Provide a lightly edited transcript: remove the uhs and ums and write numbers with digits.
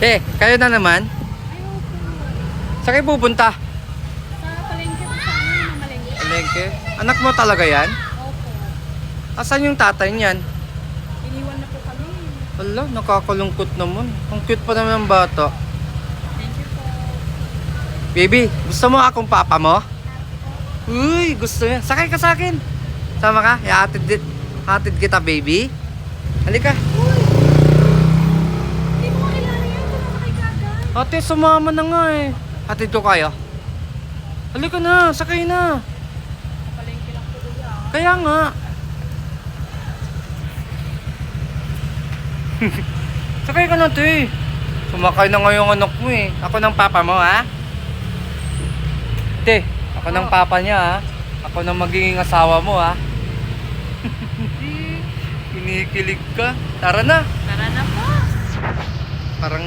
Te, kayo na naman? Ayaw po. Saan kayo pupunta? Sa palengke po sa amin, mamalengke. Palengke? Anak mo talaga yan? Opo. Asan yung tatay niyan? Iniwan na po kami. Wala, nakakalungkot naman. Ang cute pa naman ng bata. Thank you po. Baby, gusto mo akong papa mo? Uy, gusto yan. Sakay ka sa akin. Sama ka? Hatid kita, baby. Halika. Hindi mo kailangan yan. Tumasakay ka agad. Ate, sumama na nga eh. Hatid ko kayo. Halika na, sakay na. Palengke lang po kuya. Kaya nga. Sakay ka na, te. Sumakay na nga yung anak mo eh. Ako ng papa mo, ha? Te, ako ng papa niya, ha? Ako ng magiging asawa mo, ha? Kinikilig ka. Tara na. Tara na po. Parang